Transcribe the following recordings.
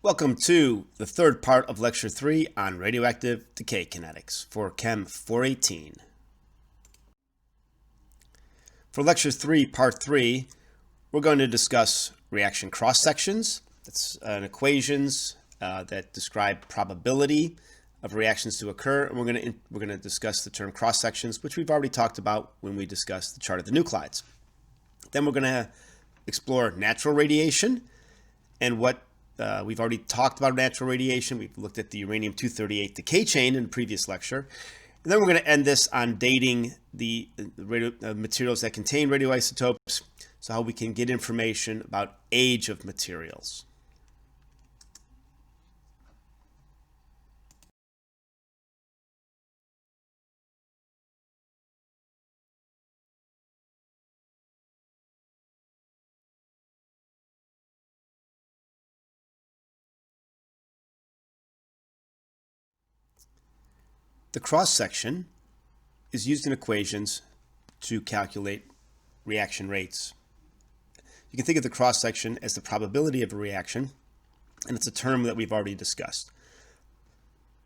Welcome to the third part of Lecture 3 on radioactive decay kinetics for Chem 418. For Lecture 3, Part 3, we're going to discuss reaction cross-sections. That's equations that describe probability of reactions to occur, and we're going to discuss the term cross-sections, which we've already talked about when we discussed the chart of the nuclides. Then we're going to explore natural radiation and what we've already talked about natural radiation. We've looked at the uranium-238 decay chain in the previous lecture. And then we're going to end this on dating the materials that contain radioisotopes, so how we can get information about age of materials. The cross-section is used in equations to calculate reaction rates. You can think of the cross-section as the probability of a reaction, and it's a term that we've already discussed.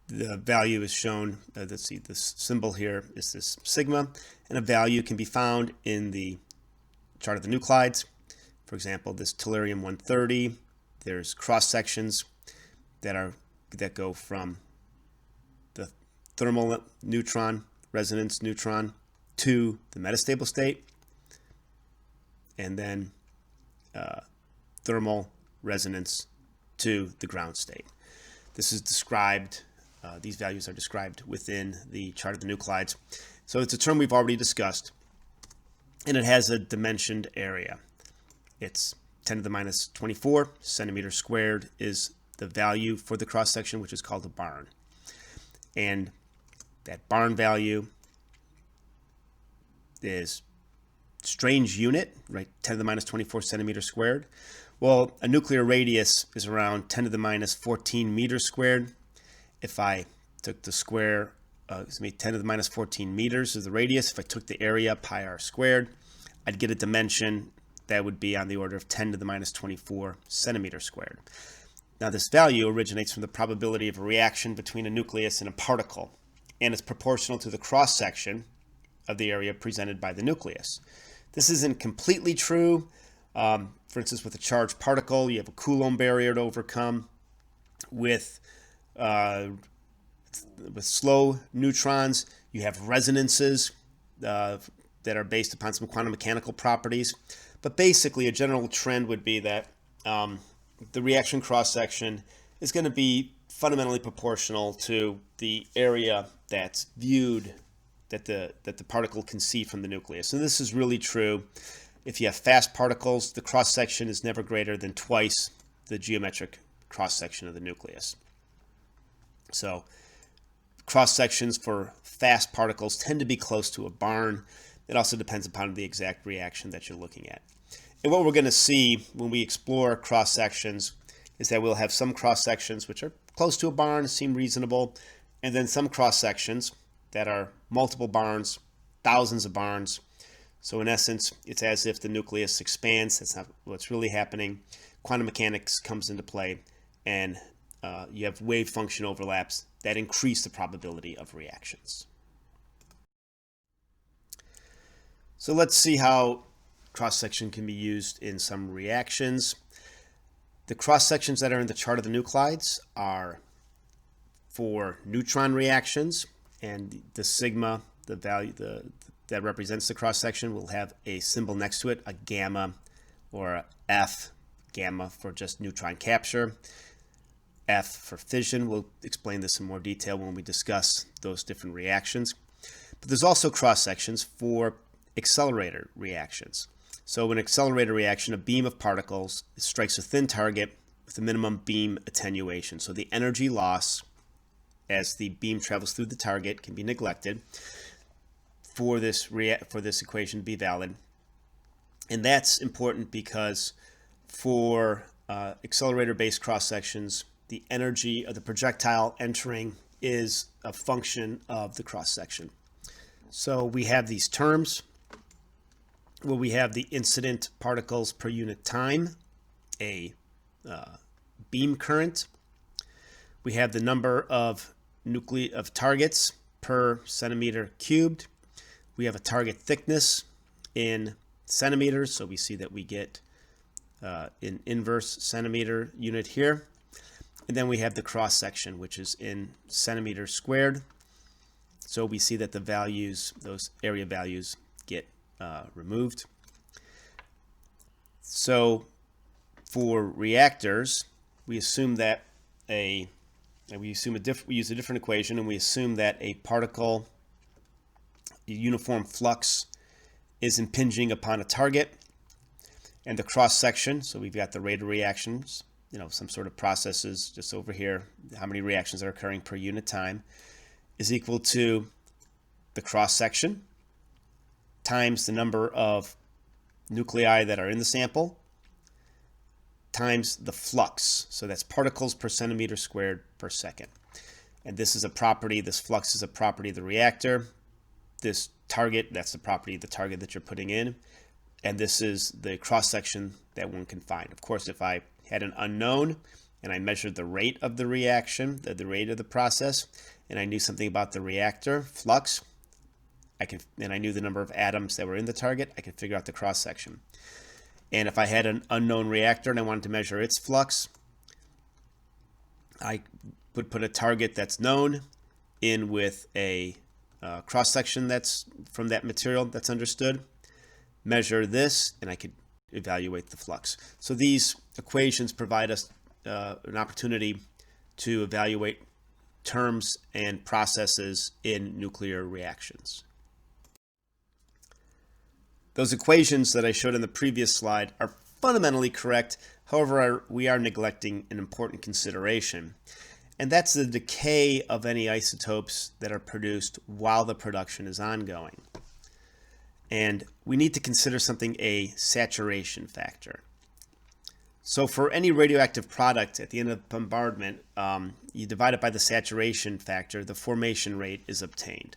The value is shown, let's see, this symbol here is this sigma, and a value can be found in the chart of the nuclides. For example, this tellurium-130, there's cross-sections that go from thermal neutron, resonance neutron, to the metastable state, and then thermal resonance to the ground state. This is described, these values are described within the chart of the nuclides. So it's a term we've already discussed, and it has a dimensioned area. It's 10 to the minus 24 centimeters squared is the value for the cross-section, which is called a barn. And that barn value is strange unit, right? 10 to the minus 24 centimeters squared. Well, a nuclear radius is around 10 to the minus 14 meters squared. If I took the square, 10 to the minus 14 meters is the radius. If I took the area, pi r squared, I'd get a dimension that would be on the order of 10 to the minus 24 centimeters squared. Now, this value originates from the probability of a reaction between a nucleus and a particle, and it's proportional to the cross-section of the area presented by the nucleus. This isn't completely true. For instance, with a charged particle, you have a Coulomb barrier to overcome. With slow neutrons, you have resonances that are based upon some quantum mechanical properties. But basically, a general trend would be that the reaction cross-section is going to be fundamentally proportional to the area that's viewed, that the particle can see from the nucleus. And this is really true. If you have fast particles, the cross-section is never greater than twice the geometric cross-section of the nucleus. So cross-sections for fast particles tend to be close to a barn. It also depends upon the exact reaction that you're looking at. And what we're going to see when we explore cross-sections is that we'll have some cross-sections which are close to a barn, seem reasonable, and then some cross-sections that are multiple barns, thousands of barns. So in essence, it's as if the nucleus expands. That's not what's really happening. Quantum mechanics comes into play, and you have wave function overlaps that increase the probability of reactions. So let's see how cross-section can be used in some reactions. The cross-sections that are in the chart of the nuclides are for neutron reactions, and the sigma, the value that represents the cross-section, will have a symbol next to it, a gamma or a F, gamma for just neutron capture, F for fission. We'll explain this in more detail when we discuss those different reactions. But there's also cross-sections for accelerator reactions. So in an accelerator reaction, a beam of particles strikes a thin target with a minimum beam attenuation. So the energy loss as the beam travels through the target can be neglected for this equation to be valid. And that's important because for accelerator-based cross-sections, the energy of the projectile entering is a function of the cross-section. So we have these terms where we have the incident particles per unit time, a beam current. We have the number of targets per centimeter cubed. We have a target thickness in centimeters, so we see that we get an inverse centimeter unit here. And then we have the cross section, which is in centimeters squared. So we see that the values, those area values, get removed. So for reactors, we assume that we use a different equation, and we assume that a particle uniform flux is impinging upon a target, and the cross section, so we've got the rate of reactions, some sort of processes just over here, how many reactions are occurring per unit time, is equal to the cross section times the number of nuclei that are in the sample times the flux. So that's particles per centimeter squared per second. And this is a property, this flux is a property of the reactor. This target, that's the property of the target that you're putting in. And this is the cross section that one can find. Of course, if I had an unknown and I measured the rate of the reaction, the rate of the process, and I knew something about the reactor flux, and I knew the number of atoms that were in the target, I could figure out the cross section. And if I had an unknown reactor and I wanted to measure its flux, I would put a target that's known in with a cross section that's from that material that's understood, measure this, and I could evaluate the flux. So these equations provide us an opportunity to evaluate terms and processes in nuclear reactions. Those equations that I showed in the previous slide are fundamentally correct. However, we are neglecting an important consideration, and that's the decay of any isotopes that are produced while the production is ongoing. And we need to consider something a saturation factor. So for any radioactive product at the end of bombardment, you divide it by the saturation factor, the formation rate is obtained.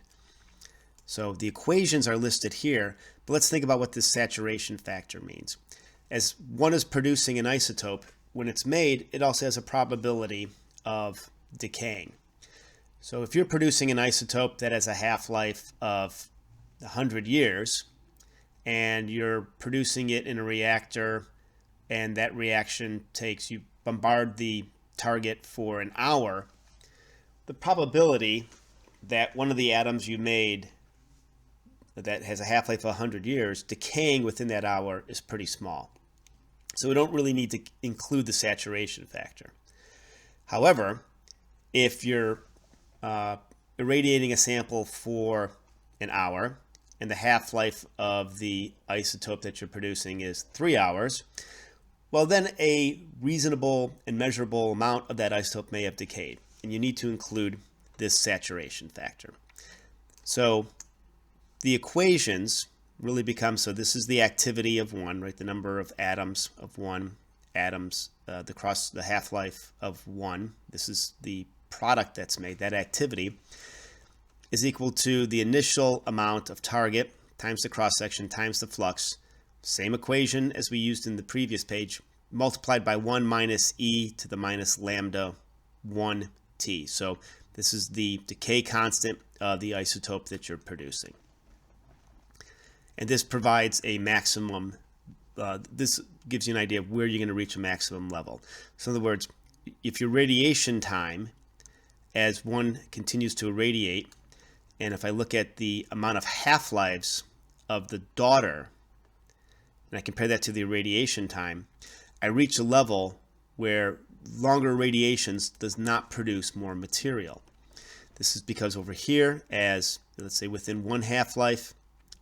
So the equations are listed here, but let's think about what this saturation factor means. As one is producing an isotope, when it's made, it also has a probability of decaying. So if you're producing an isotope that has a half-life of 100 years, and you're producing it in a reactor, and that reaction you bombard the target for an hour, the probability that one of the atoms you made that has a half-life of 100 years decaying within that hour is pretty small. So we don't really need to include the saturation factor. However, if you're irradiating a sample for an hour and the half-life of the isotope that you're producing is 3 hours, well, then a reasonable and measurable amount of that isotope may have decayed, and you need to include this saturation factor. So the equations really become, so this is the activity of one, right? The number of atoms of one, the half-life of one. This is the product that's made. That activity is equal to the initial amount of target times the cross-section times the flux. Same equation as we used in the previous page, multiplied by 1 minus e to the minus lambda 1t. So this is the decay constant of the isotope that you're producing. And this provides a maximum, this gives you an idea of where you're going to reach a maximum level. So in other words, if your radiation time, as one continues to irradiate, and if I look at the amount of half-lives of the daughter, and I compare that to the irradiation time, I reach a level where longer irradiations does not produce more material. This is because over here, as let's say within one half-life,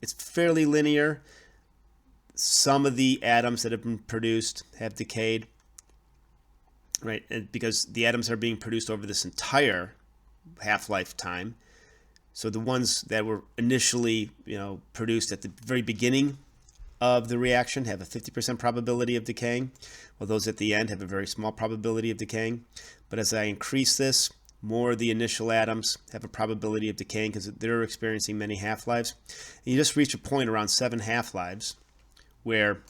it's fairly linear. Some of the atoms that have been produced have decayed, right? And because the atoms are being produced over this entire half-life time. So the ones that were initially, produced at the very beginning of the reaction have a 50% probability of decaying, while those at the end have a very small probability of decaying. But as I increase this, more of the initial atoms have a probability of decaying because they're experiencing many half-lives. And you just reach a point around 7 half-lives where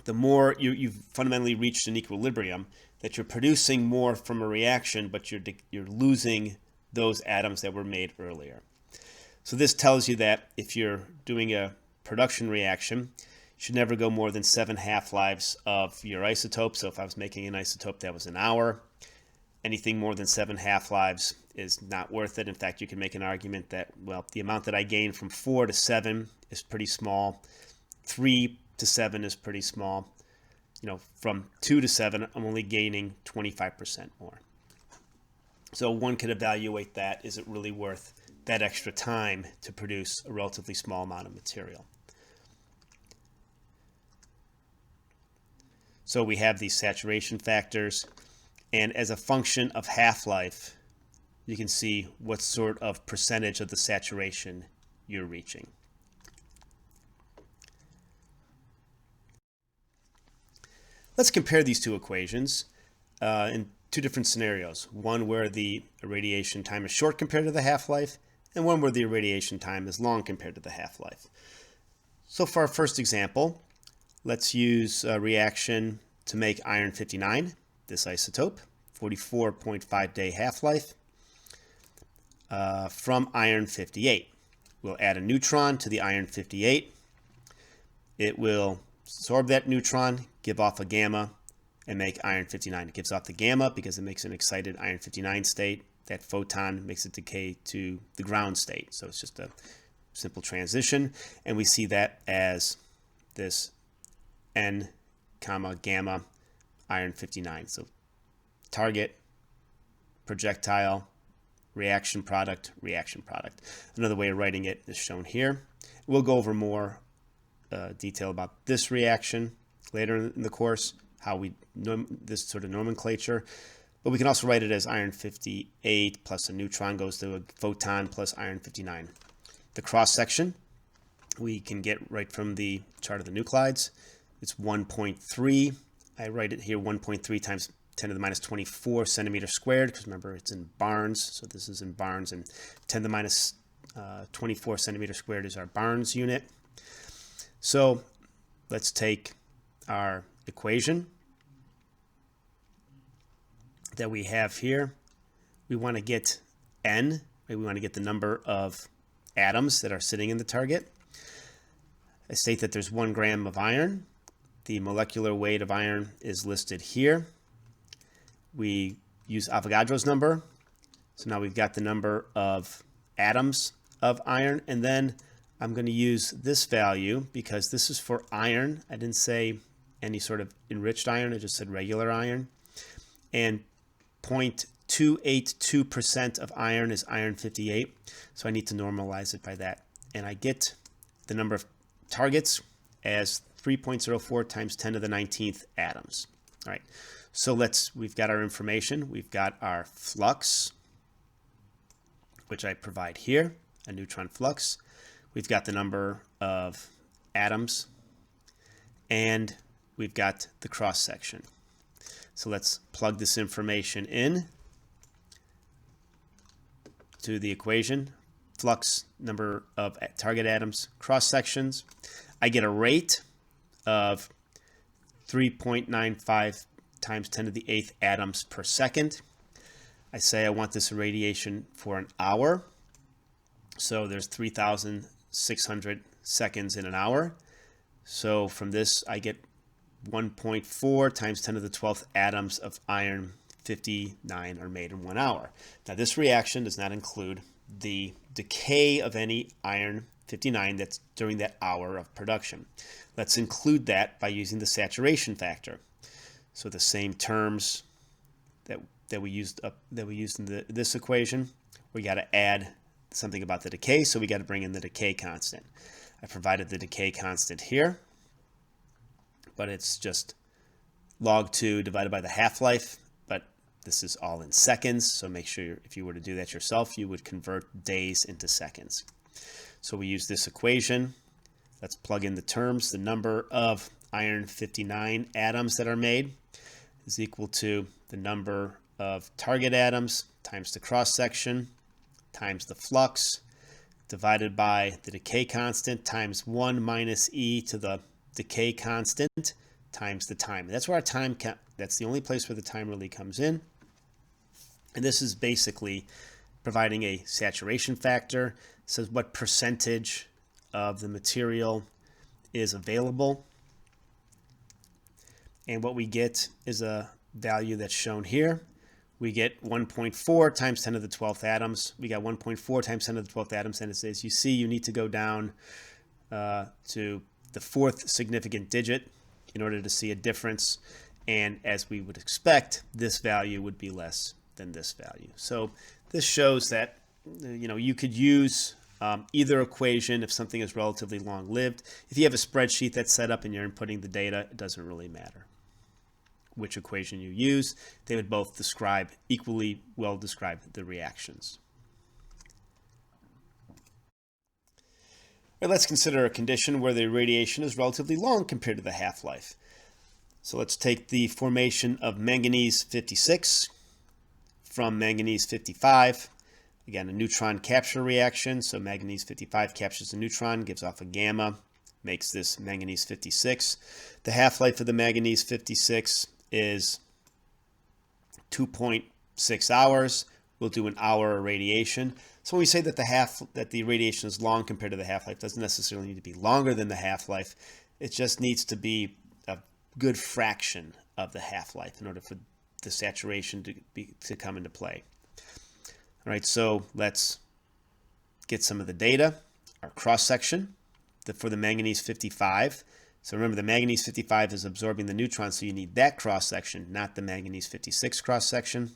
the more you've fundamentally reached an equilibrium, that you're producing more from a reaction, but you're losing those atoms that were made earlier. So this tells you that if you're doing a production reaction, you should never go more than 7 half-lives of your isotope. So if I was making an isotope that was an hour, anything more than 7 half-lives is not worth it. In fact, you can make an argument that, well, the amount that I gain from 4 to 7 is pretty small. 3 to 7 is pretty small. From 2 to 7, I'm only gaining 25% more. So one could evaluate that. Is it really worth that extra time to produce a relatively small amount of material? So we have these saturation factors, and as a function of half-life, you can see what sort of percentage of the saturation you're reaching. Let's compare these two equations in two different scenarios. One where the irradiation time is short compared to the half-life, and one where the irradiation time is long compared to the half-life. So for our first example, let's use a reaction to make iron 59, this isotope, 44.5 day half-life, from iron 58. We'll add a neutron to the iron 58. It will absorb that neutron, give off a gamma, and make iron 59. It gives off the gamma because it makes an excited iron 59 state. That photon makes it decay to the ground state. So it's just a simple transition. And we see that as this N, gamma, iron 59. So target, projectile, reaction product, reaction product. Another way of writing it is shown here. We'll go over more detail about this reaction later in the course, how we this sort of nomenclature. But we can also write it as iron 58 plus a neutron goes to a photon plus iron 59. The cross section we can get right from the chart of the nuclides. It's 1.3. I write it here 1.3 times 10 to the minus 24 centimeters squared, because remember it's in Barnes, so this is in Barnes, and 10 to the minus 24 centimeters squared is our Barnes unit. So let's take our equation that we have here. We want to get N, right? We want to get the number of atoms that are sitting in the target. I state that there's 1 gram of iron. The molecular weight of iron is listed here. We use Avogadro's number. So now we've got the number of atoms of iron, and then I'm going to use this value because this is for iron. I didn't say any sort of enriched iron, I just said regular iron. And 0.282% of iron is iron 58, so I need to normalize it by that. And I get the number of targets as 3.04 times 10 to the 19th atoms. All right, so we've got our information. We've got our flux, which I provide here, a neutron flux. We've got the number of atoms, and we've got the cross section. So let's plug this information in to the equation. Flux, number of target atoms, cross sections. I get a rate of 3.95 times 10 to the 8th atoms per second. I say I want this irradiation for an hour. So there's 3,600 seconds in an hour. So from this, I get 1.4 times 10 to the 12th atoms of iron 59 are made in 1 hour. Now this reaction does not include the decay of any iron 59 that's during that hour of production. Let's include that by using the saturation factor. So the same terms that we used in this equation, we got to add something about the decay, so we got to bring in the decay constant. I provided the decay constant here, but it's just log 2 divided by the half-life, but this is all in seconds, so make sure if you were to do that yourself, you would convert days into seconds. So we use this equation. Let's plug in the terms. The number of iron 59 atoms that are made is equal to the number of target atoms times the cross-section times the flux divided by the decay constant times 1 minus e to the decay constant times the time. That's where our time, that's the only place where the time really comes in. And this is basically providing a saturation factor. It says what percentage of the material is available. And what we get is a value that's shown here. We get 1.4 times 10 to the 12th atoms. We got 1.4 times 10 to the 12th atoms. And it says, you see, you need to go down to the fourth significant digit in order to see a difference. And as we would expect, this value would be less than this value. So this shows that, you could use either equation if something is relatively long-lived. If you have a spreadsheet that's set up and you're inputting the data, it doesn't really matter which equation you use. They would both equally well describe the reactions. All right, let's consider a condition where the radiation is relatively long compared to the half-life. So let's take the formation of manganese 56 from manganese 55. Again, a neutron capture reaction. So manganese 55 captures a neutron, gives off a gamma, makes this manganese 56. The half-life of the manganese 56 is 2.6 hours. We'll do an hour irradiation. So when we say that the radiation is long compared to the half-life, doesn't necessarily need to be longer than the half-life. It just needs to be a good fraction of the half-life in order for the saturation to come into play. All right, so let's get some of the data. Our cross-section for the manganese 55. So remember, the manganese 55 is absorbing the neutrons, so you need that cross-section, not the manganese 56 cross-section.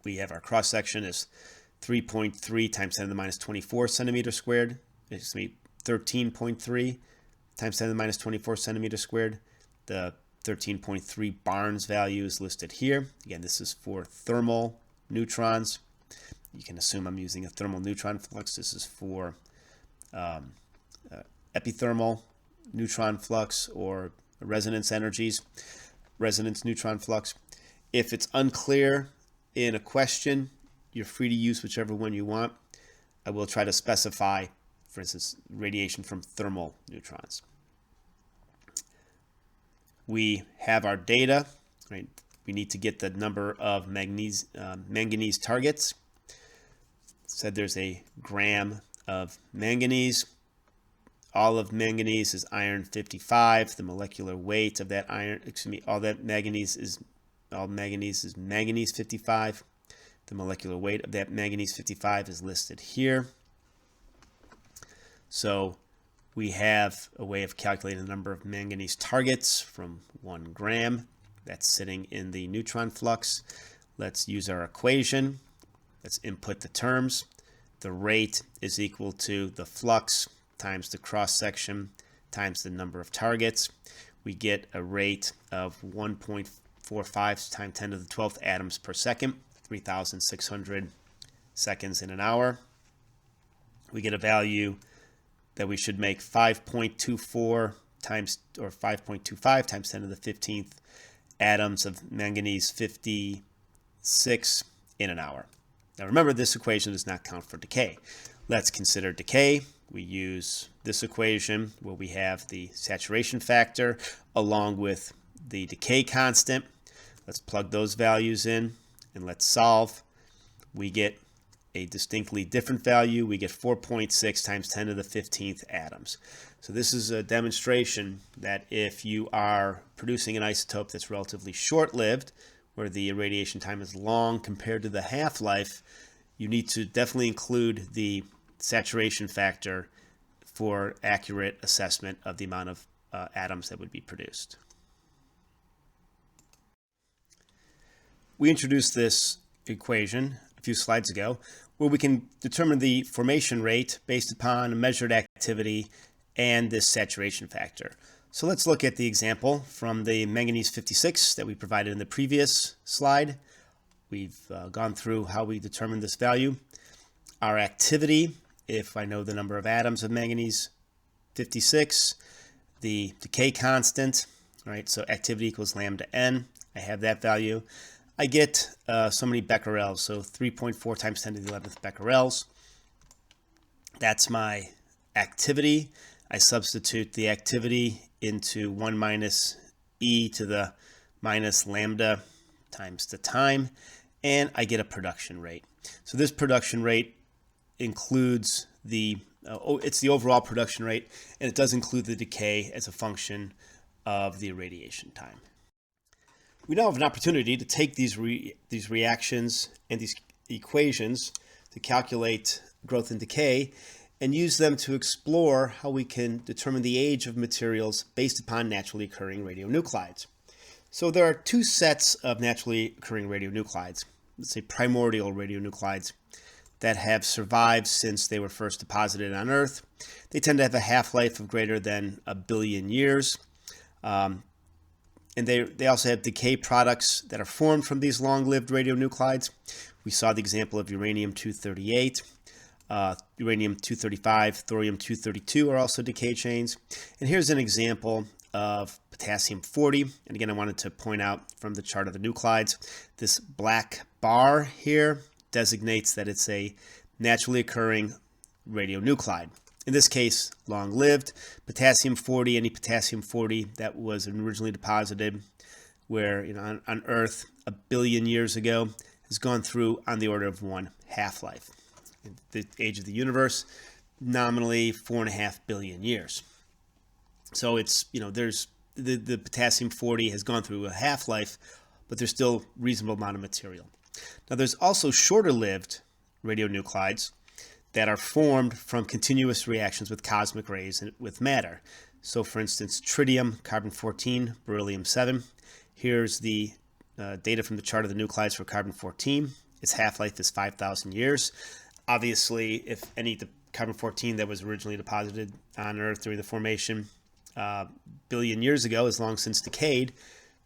We have our cross-section is 3.3 times 10 to the minus 24 centimeters squared. It's 13.3 times 10 to the minus 24 centimeters squared. The 13.3 Barnes value is listed here. Again, this is for thermal neutrons. You can assume I'm using a thermal neutron flux. This is for epithermal neutron flux or resonance energies, resonance neutron flux. If it's unclear in a question, you're free to use whichever one you want. I will try to specify, for instance, radiation from thermal neutrons. We have our data, right? We need to get the number of manganese targets. Said there's a gram of manganese. All of manganese is iron 55. The molecular weight of that all manganese is manganese 55. The molecular weight of that manganese 55 is listed here. So we have a way of calculating the number of manganese targets from 1 gram. That's sitting in the neutron flux. Let's use our equation. Let's input the terms. The rate is equal to the flux times the cross-section times the number of targets. We get a rate of 1.45 times 10 to the 12th atoms per second, 3,600 seconds in an hour. We get a value that we should make 5.24 times, or 5.25 times 10 to the 15th atoms of manganese 56 in an hour. Now remember, this equation does not count for decay. Let's consider decay. We use this equation where we have the saturation factor along with the decay constant. Let's plug those values in and let's solve. We get a distinctly different value. We get 4.6 times 10 to the 15th atoms. So this is a demonstration that if you are producing an isotope that's relatively short-lived, where the irradiation time is long compared to the half-life, you need to definitely include the saturation factor for accurate assessment of the amount of atoms that would be produced. We introduced this equation a few slides ago, where we can determine the formation rate based upon a measured activity and this saturation factor. So let's look at the example from the manganese 56 that we provided in the previous slide. We've gone through how we determine this value. Our activity, if I know the number of atoms of manganese 56, the decay constant, right? So activity equals lambda n. I have that value. I get so many becquerels, so 3.4 times 10 to the 11th becquerels. That's my activity. I substitute the activity into 1 minus e to the minus lambda times the time, and I get a production rate. So this production rate includes it's the overall production rate, and it does include the decay as a function of the irradiation time. We now have an opportunity to take these reactions and these equations to calculate growth and decay and use them to explore how we can determine the age of materials based upon naturally occurring radionuclides. So there are two sets of naturally occurring radionuclides, let's say primordial radionuclides, that have survived since they were first deposited on Earth. They tend to have a half-life of greater than 1 billion years. And they also have decay products that are formed from these long-lived radionuclides. We saw the example of uranium-238, uranium-235, thorium-232 are also decay chains. And here's an example of potassium-40. And again, I wanted to point out from the chart of the nuclides, this black bar here designates that it's a naturally occurring radionuclide. In this case, long-lived. Potassium-40, any potassium-40 that was originally deposited where on Earth 1 billion years ago has gone through on the order of 1 half-life. The age of the universe, nominally 4.5 billion years. So it's, there's the potassium-40 has gone through a half-life, but there's still a reasonable amount of material. Now there's also shorter-lived radionuclides that are formed from continuous reactions with cosmic rays and with matter. So for instance, tritium, carbon-14, beryllium-7. Here's the data from the chart of the nuclides for carbon-14. Its half-life is 5,000 years. Obviously, if any of the carbon-14 that was originally deposited on Earth during the formation billion years ago has long since decayed.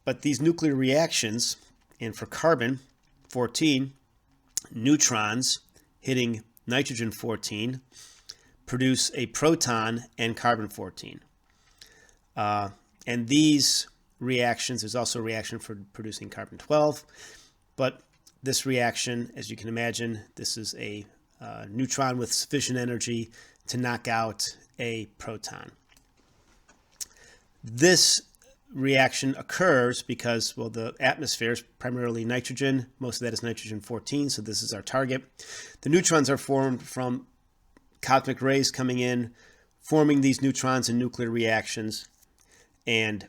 But these nuclear reactions, and for carbon-14, neutrons hitting nitrogen-14 produce a proton and carbon-14. And these reactions, there's also a reaction for producing carbon-12, but this reaction, as you can imagine, this is a neutron with sufficient energy to knock out a proton. This reaction occurs because, well, the atmosphere is primarily nitrogen. Most of that is nitrogen-14, so this is our target. The neutrons are formed from cosmic rays coming in, forming these neutrons in nuclear reactions, and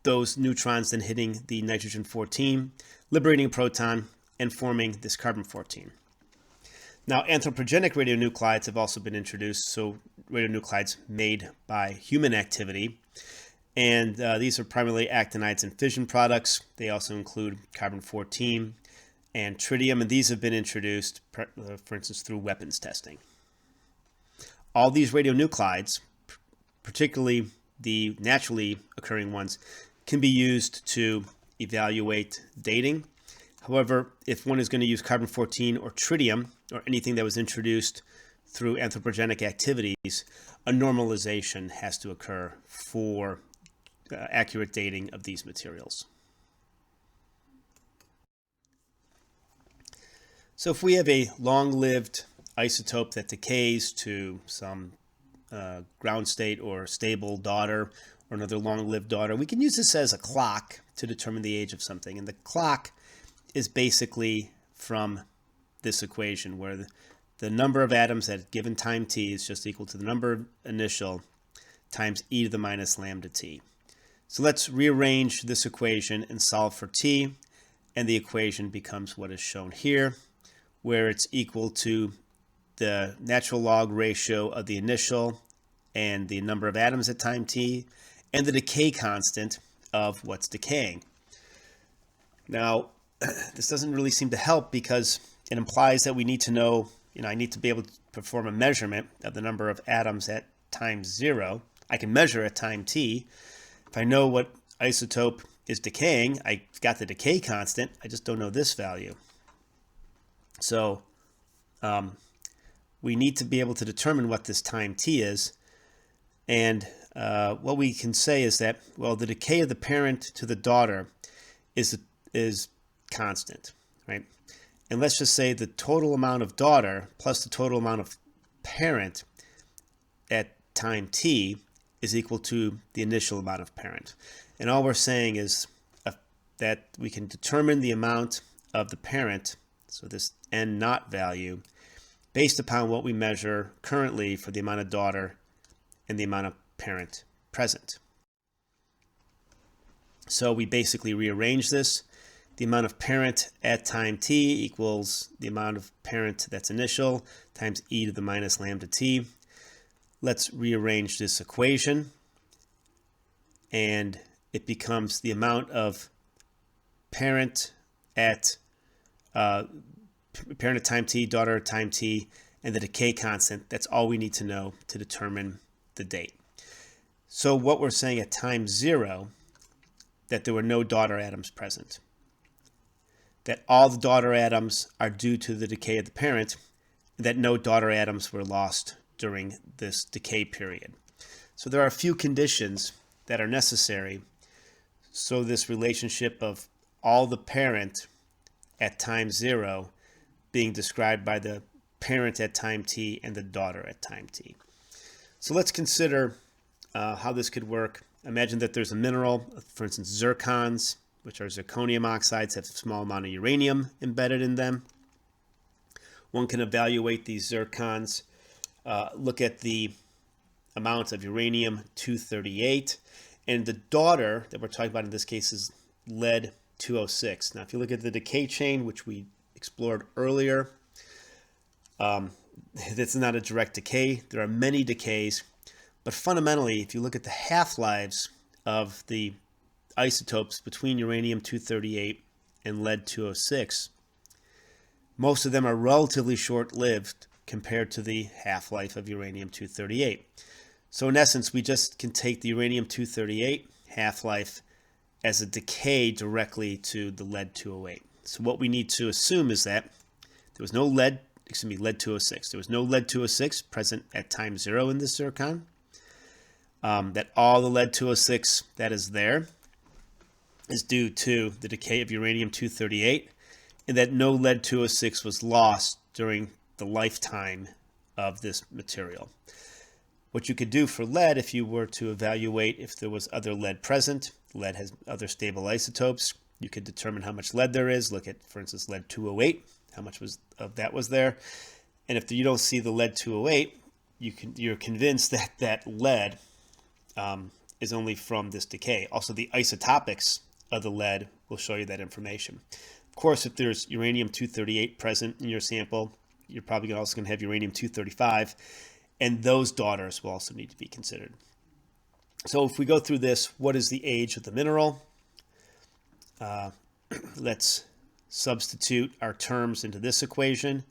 those neutrons then hitting the nitrogen-14, liberating a proton, and forming this carbon-14. Now, anthropogenic radionuclides have also been introduced, so radionuclides made by human activity. And these are primarily actinides and fission products. They also include carbon-14 and tritium, and these have been introduced, for instance, through weapons testing. All these radionuclides, particularly the naturally occurring ones, can be used to evaluate dating. However, if one is going to use carbon-14 or tritium, or anything that was introduced through anthropogenic activities, a normalization has to occur for accurate dating of these materials. So if we have a long-lived isotope that decays to some ground state or stable daughter or another long-lived daughter, we can use this as a clock to determine the age of something. And the clock is basically from this equation where the number of atoms at a given time t is just equal to the number initial times e to the minus lambda t. So let's rearrange this equation and solve for t, and the equation becomes what is shown here, where it's equal to the natural log ratio of the initial and the number of atoms at time t, and the decay constant of what's decaying. Now, this doesn't really seem to help because it implies that we need to know, I need to be able to perform a measurement of the number of atoms at time 0. I can measure at time t. If I know what isotope is decaying, I got the decay constant, I just don't know this value. So we need to be able to determine what this time t is. And what we can say is that, well, the decay of the parent to the daughter is constant, right? And let's just say the total amount of daughter plus the total amount of parent at time t is equal to the initial amount of parent. And all we're saying is that we can determine the amount of the parent, so this n naught value, based upon what we measure currently for the amount of daughter and the amount of parent present. So we basically rearrange this. The amount of parent at time t equals the amount of parent that's initial times e to the minus lambda t. Let's rearrange this equation, and it becomes the amount of parent at time t, daughter at time t, and the decay constant. That's all we need to know to determine the date. So what we're saying at time 0, that there were no daughter atoms present, that all the daughter atoms are due to the decay of the parent, and that no daughter atoms were lost during this decay period. So there are a few conditions that are necessary so this relationship of all the parent at time 0 being described by the parent at time t and the daughter at time t. So let's consider how this could work. Imagine that there's a mineral, for instance zircons, which are zirconium oxides, have a small amount of uranium embedded in them. One can evaluate these zircons, look at the amount of uranium-238, and the daughter that we're talking about in this case is lead-206. Now if you look at the decay chain, which we explored earlier, that's not a direct decay. There are many decays, but fundamentally, if you look at the half-lives of the isotopes between uranium-238 and lead-206, most of them are relatively short-lived compared to the half-life of uranium-238. So in essence, we just can take the uranium-238 half-life as a decay directly to the lead-208. So what we need to assume is that there was no lead-206. There was no lead-206 present at time 0 in this zircon. That all the lead-206 that is there is due to the decay of uranium-238, and that no lead-206 was lost during the lifetime of this material. What you could do for lead, if you were to evaluate if there was other lead present, lead has other stable isotopes, you could determine how much lead there is. Look at, for instance, lead-208, how much of that was there. And if you don't see the lead-208, you're convinced that that lead is only from this decay. Also, the isotopics of the lead will show you that information. Of course, if there's uranium-238 present in your sample, you're probably also going to have uranium-235, and those daughters will also need to be considered. So if we go through this, what is the age of the mineral? Let's substitute our terms into this equation.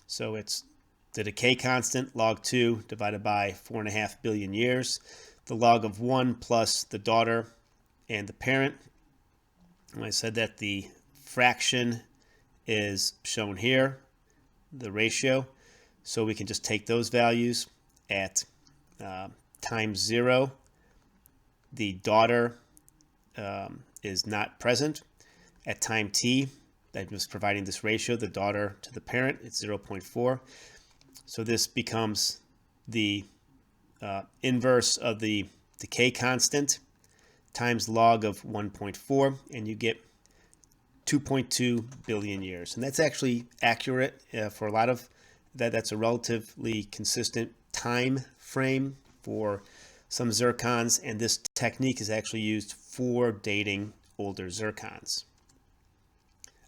So it's the decay constant, log 2, divided by 4.5 billion years. The log of 1 plus the daughter and the parent. And I said that the fraction is shown here, the ratio. So we can just take those values at time 0. The daughter is not present. At time t, that was providing this ratio, the daughter to the parent, it's 0.4. So this becomes the inverse of the decay constant times log of 1.4, and you get 2.2 billion years. And that's actually accurate for a lot of that. That's a relatively consistent time frame for some zircons, and this technique is actually used for dating older zircons.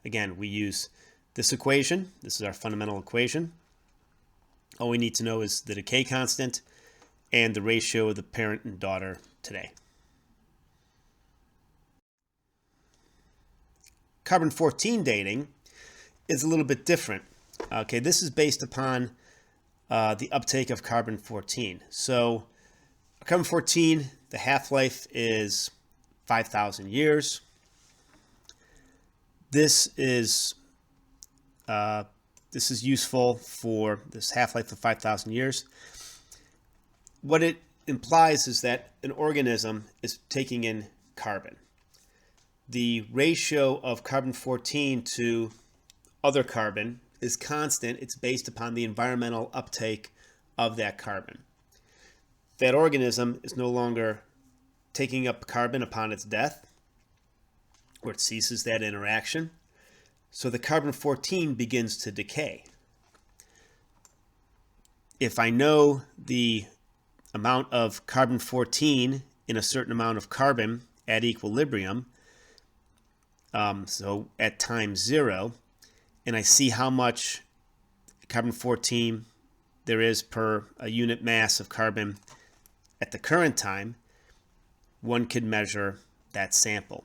Again, we use this equation. This is our fundamental equation. All we need to know is the decay constant and the ratio of the parent and daughter today. Carbon-14 dating is a little bit different. Okay, this is based upon the uptake of carbon-14. So carbon-14, the half-life is 5,000 years. This is useful for this half-life of 5,000 years. What it implies is that an organism is taking in carbon. The ratio of carbon-14 to other carbon is constant. It's based upon the environmental uptake of that carbon. That organism is no longer taking up carbon upon its death, where it ceases that interaction. So the carbon-14 begins to decay. If I know the amount of carbon-14 in a certain amount of carbon at equilibrium, so at time 0, and I see how much carbon-14 there is per a unit mass of carbon at the current time, one could measure that sample,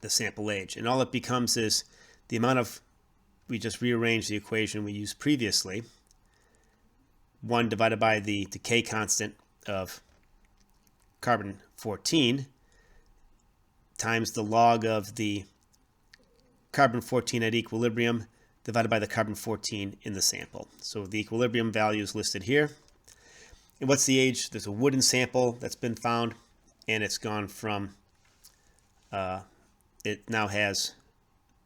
the sample age. And all it becomes is the amount of, we just rearrange the equation we used previously, 1 divided by the decay constant of carbon-14 times the log of the carbon-14 at equilibrium divided by the carbon-14 in the sample. So the equilibrium value is listed here. And what's the age? There's a wooden sample that's been found, and it's gone from, it now has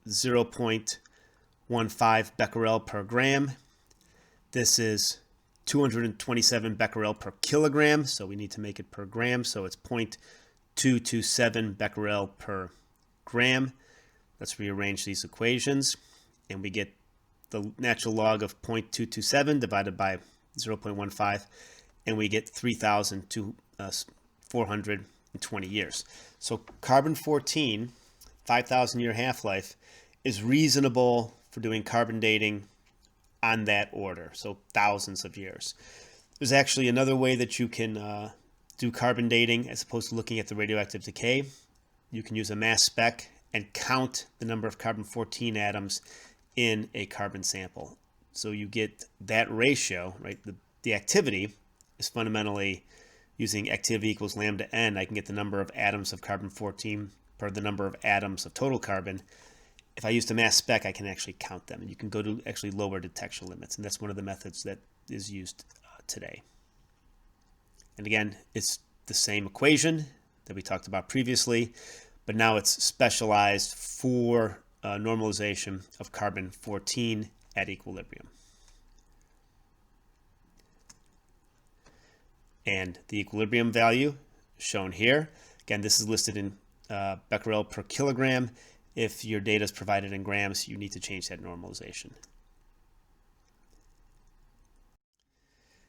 0.15 becquerel per gram. This is 227 becquerel per kilogram, so we need to make it per gram, so it's 0.227 becquerel per gram. Let's rearrange these equations, and we get the natural log of 0.227 divided by 0.15, and we get 3,420 years. So carbon-14, 5,000 year half-life, is reasonable for doing carbon dating on that order, so thousands of years. There's actually another way that you can do carbon dating as opposed to looking at the radioactive decay. You can use a mass spec and count the number of carbon-14 atoms in a carbon sample. So you get that ratio, right? The activity is fundamentally using activity equals lambda n. I can get the number of atoms of carbon-14 per the number of atoms of total carbon. If I use the mass spec, I can actually count them, and you can go to actually lower detection limits, and that's one of the methods that is used today. And again, it's the same equation that we talked about previously, but now it's specialized for normalization of carbon-14 at equilibrium. And the equilibrium value shown here, again, this is listed in becquerel per kilogram. If your data is provided in grams, you need to change that normalization.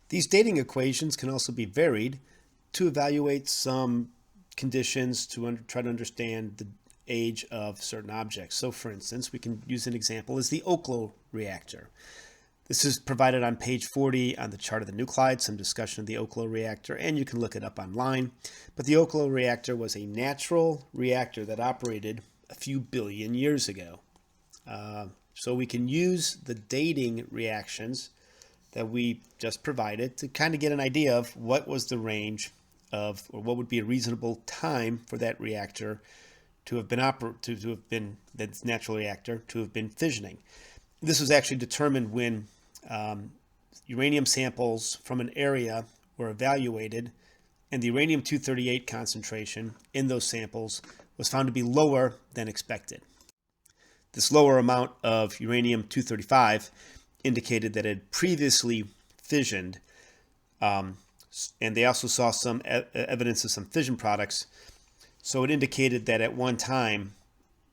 These dating equations can also be varied to evaluate some conditions to try to understand the age of certain objects. So for instance, we can use an example as the Oklo reactor. This is provided on page 40 on the chart of the nuclides, some discussion of the Oklo reactor, and you can look it up online. But the Oklo reactor was a natural reactor that operated a few billion years ago. So we can use the dating reactions that we just provided to kind of get an idea of what was the range of, or what would be a reasonable time for that reactor to have been that natural reactor to have been fissioning. This was actually determined when uranium samples from an area were evaluated, and the uranium-238 concentration in those samples was found to be lower than expected. This lower amount of uranium-235 indicated that it had previously fissioned, and they also saw some evidence of some fission products. So it indicated that at one time,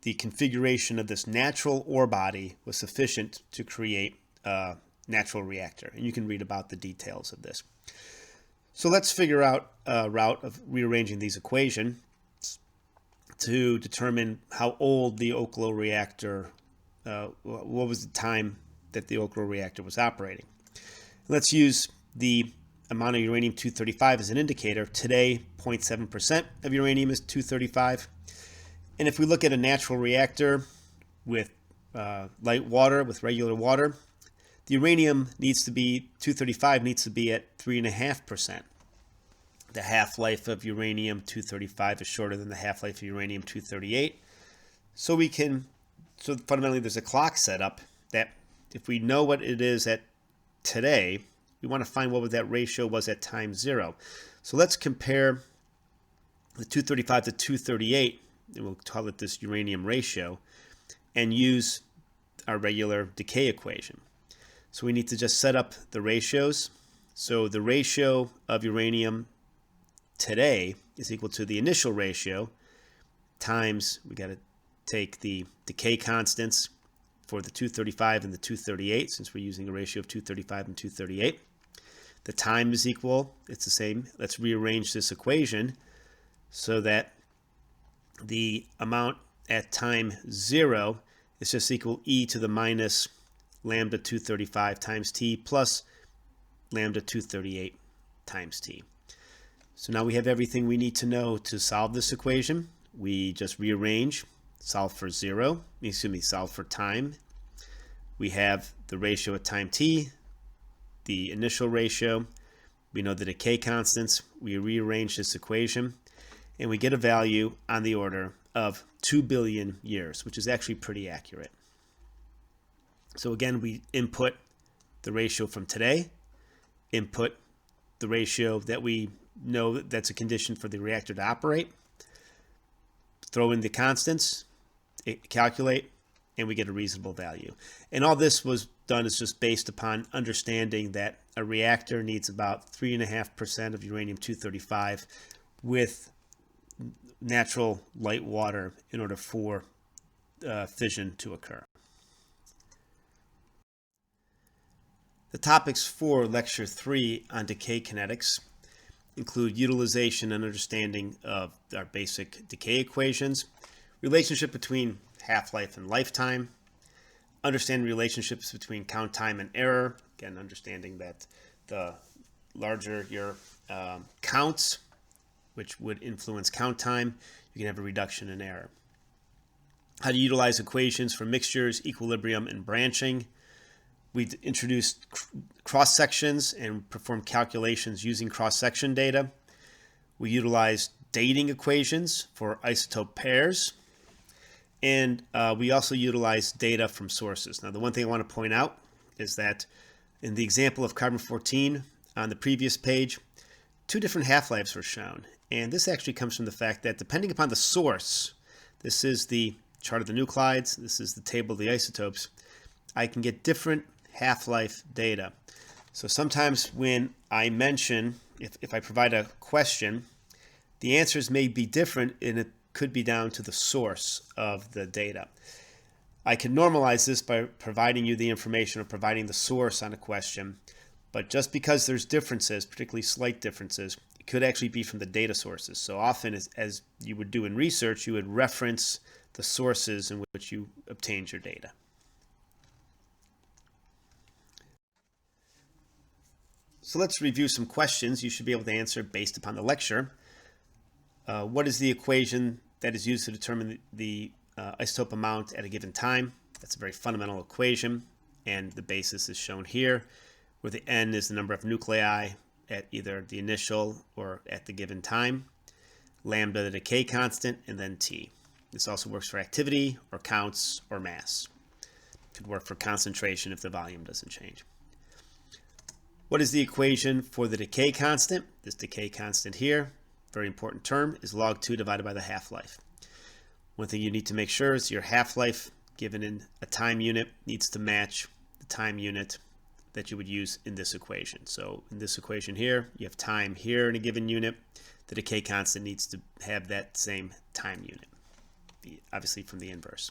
the configuration of this natural ore body was sufficient to create a natural reactor. And you can read about the details of this. So let's figure out a route of rearranging these equations to determine how old the Oklo reactor, what was the time that the Oklo reactor was operating. Let's use the amount of uranium-235 as an indicator. Today, 0.7% of uranium is 235. And if we look at a natural reactor with light water, with regular water, the uranium needs to be, 235 needs to be at 3.5%. The half-life of uranium-235 is shorter than the half-life of uranium-238. So fundamentally there's a clock setup that if we know what it is at today, we want to find what that ratio was at time 0. So let's compare the 235 to 238, and we'll call it this uranium ratio, and use our regular decay equation. So we need to just set up the ratios. So the ratio of uranium today is equal to the initial ratio times, we got to take the decay constants for the 235 and the 238, since we're using a ratio of 235 and 238. The time is equal, it's the same. Let's rearrange this equation so that the amount at time 0 is just equal e to the minus lambda 235 times t plus lambda 238 times t. So now we have everything we need to know to solve this equation. We just rearrange, solve for solve for time. We have the ratio at time t, the initial ratio. We know the decay constants. We rearrange this equation, and we get a value on the order of 2 billion years, which is actually pretty accurate. So again, we input the ratio from today, input the ratio that we know that's a condition for the reactor to operate, throw in the constants, calculate, and we get a reasonable value. And all this was done is just based upon understanding that a reactor needs about 3.5% of uranium-235 with natural light water in order for fission to occur. The topics for Lecture 3 on decay kinetics include utilization and understanding of our basic decay equations, relationship between half-life and lifetime, understanding relationships between count time and error, again understanding that the larger your counts, which would influence count time, you can have a reduction in error. How to utilize equations for mixtures, equilibrium, and branching. We introduced cross-sections and performed calculations using cross-section data. We utilized dating equations for isotope pairs. And we also utilized data from sources. Now, the one thing I want to point out is that in the example of carbon-14 on the previous page, 2 different half-lives were shown. And this actually comes from the fact that depending upon the source, this is the chart of the nuclides, this is the table of the isotopes, I can get different half-life data. So sometimes when I mention, if I provide a question, the answers may be different, and it could be down to the source of the data. I can normalize this by providing you the information or providing the source on a question, but just because there's differences, particularly slight differences, it could actually be from the data sources. So often, as you would do in research, you would reference the sources in which you obtained your data. So let's review some questions you should be able to answer based upon the lecture. What is the equation that is used to determine the isotope amount at a given time? That's a very fundamental equation, and the basis is shown here, where the n is the number of nuclei at either the initial or at the given time, lambda the decay constant, and then t. This also works for activity or counts or mass. It could work for concentration if the volume doesn't change. What is the equation for the decay constant? This decay constant here, very important term, is log 2 divided by the half-life. One thing you need to make sure is your half-life given in a time unit needs to match the time unit that you would use in this equation. So in this equation here, you have time here in a given unit. The decay constant needs to have that same time unit, obviously from the inverse.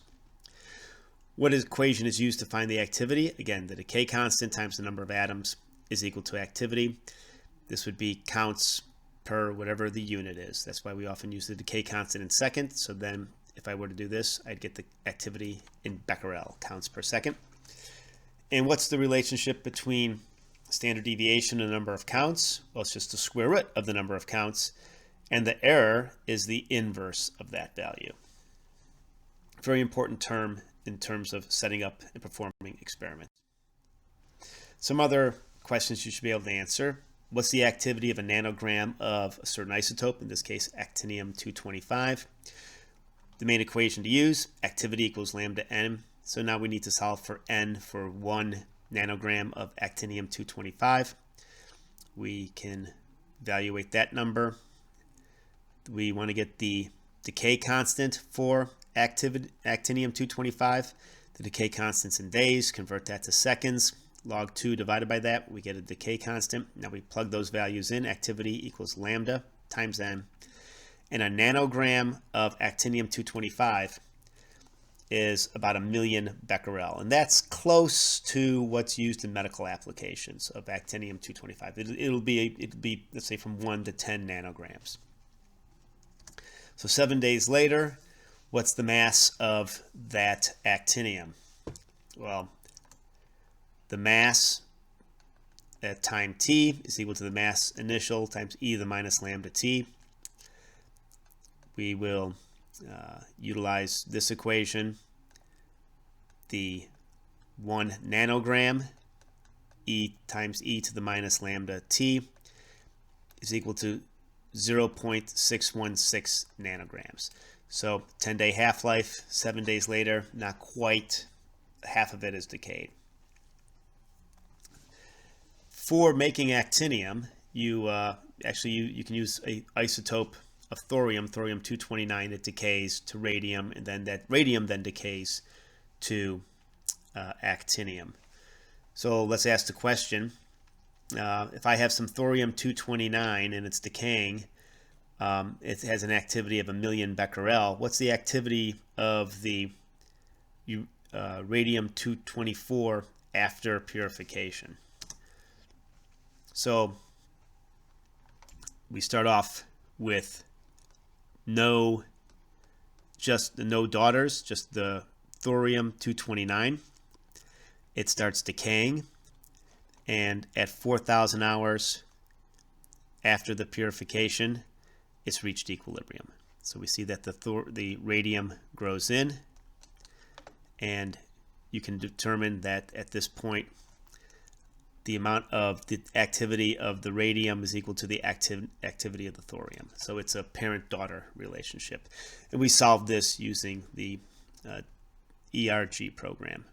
What equation is used to find the activity? Again, the decay constant times the number of atoms is equal to activity. This would be counts per whatever the unit is. That's why we often use the decay constant in seconds. So then if I were to do this, I'd get the activity in becquerel, counts per second. And what's the relationship between standard deviation and the number of counts? Well, it's just the square root of the number of counts, and the error is the inverse of that value. Very important term in terms of setting up and performing experiments. Some other questions you should be able to answer. What's the activity of a nanogram of a certain isotope, in this case actinium-225? The main equation to use, activity equals lambda n. So now we need to solve for n for 1 nanogram of actinium-225. We can evaluate that number. We want to get the decay constant for actinium-225. The decay constant's in days, convert that to seconds. Log 2 divided by that, we get a decay constant. Now we plug those values in. Activity equals lambda times n. And a nanogram of actinium-225 is about 1,000,000 becquerel. And that's close to what's used in medical applications of actinium-225. It'll be, let's say, from 1 to 10 nanograms. So 7 days later, what's the mass of that actinium? Well, the mass at time t is equal to the mass initial times e to the minus lambda t. We will utilize this equation. The 1 nanogram, e times e to the minus lambda t, is equal to 0.616 nanograms. So 10-day half-life, 7 days later, not quite half of it is decayed. For making actinium, you can use an isotope of thorium, thorium-229, that decays to radium, and then that radium then decays to actinium. So let's ask the question, if I have some thorium-229 and it's decaying, it has an activity of 1,000,000 becquerel. What's the activity of the radium-224 after purification? So we start off with no daughters, just the thorium-229. It starts decaying, and at 4,000 hours after the purification, it's reached equilibrium. So we see that the radium grows in, and you can determine that at this point the amount of the activity of the radium is equal to the activity of the thorium. So it's a parent-daughter relationship. And we solved this using the ERG program.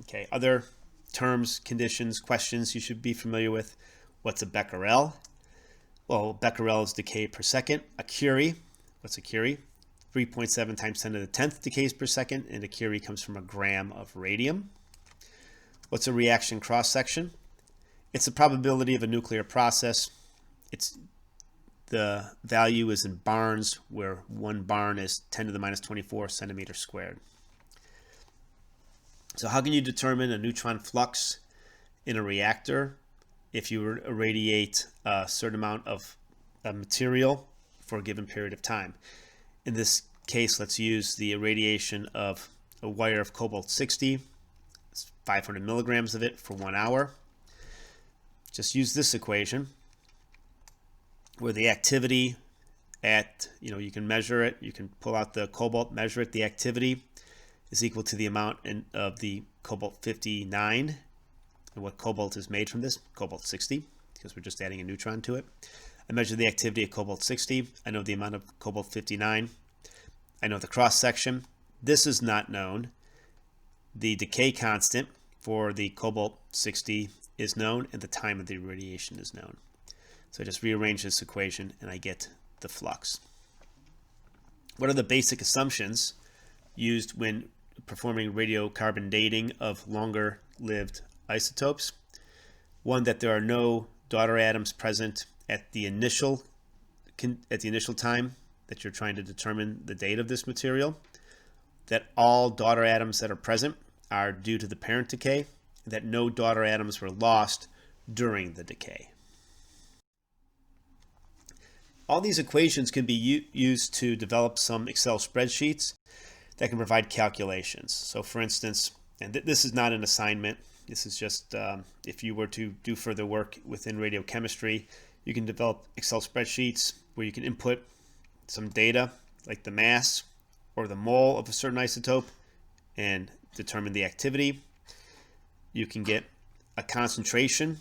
Okay, other terms, conditions, questions you should be familiar with. What's a becquerel? Well, becquerel is decay per second. A curie, what's a curie? 3.7 times 10 to the 10th decays per second, and a curie comes from a gram of radium. What's a reaction cross-section? It's the probability of a nuclear process. The value is in barns, where 1 barn is 10 to the minus 24 centimeters squared. So how can you determine a neutron flux in a reactor if you irradiate a certain amount of material for a given period of time? In this case, let's use the irradiation of a wire of cobalt-60. 500 milligrams of it for 1 hour. Just use this equation where the activity at, you can measure it, you can pull out the cobalt, measure it, the activity is equal to the amount of the cobalt-59. And what cobalt is made from this? Cobalt-60, because we're just adding a neutron to it. I measure the activity of cobalt-60. I know the amount of cobalt-59. I know the cross-section. This is not known. The decay constant for the cobalt-60 is known, and the time of the irradiation is known. So I just rearrange this equation, and I get the flux. What are the basic assumptions used when performing radiocarbon dating of longer-lived isotopes? One, that there are no daughter atoms present at the initial time that you're trying to determine the date of this material. That all daughter atoms that are present are due to the parent decay, and that no daughter atoms were lost during the decay. All these equations can be used to develop some Excel spreadsheets that can provide calculations. So for instance, and this is not an assignment, this is just if you were to do further work within radiochemistry, you can develop Excel spreadsheets where you can input some data like the mass or the mole of a certain isotope and determine the activity. You can get a concentration,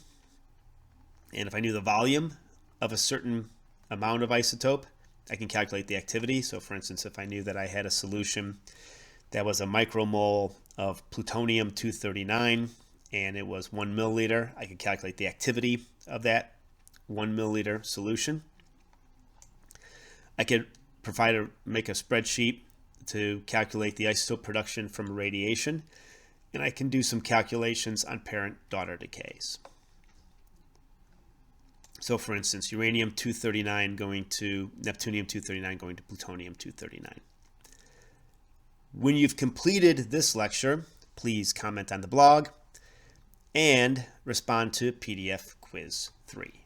and if I knew the volume of a certain amount of isotope, I can calculate the activity. So for instance, if I knew that I had a solution that was a micromole of plutonium-239 and it was 1 milliliter, I could calculate the activity of that 1 milliliter solution. I could make a spreadsheet to calculate the isotope production from radiation, and I can do some calculations on parent-daughter decays. So for instance, uranium-239 going to neptunium-239 going to plutonium-239. When you've completed this lecture, please comment on the blog and respond to PDF Quiz 3.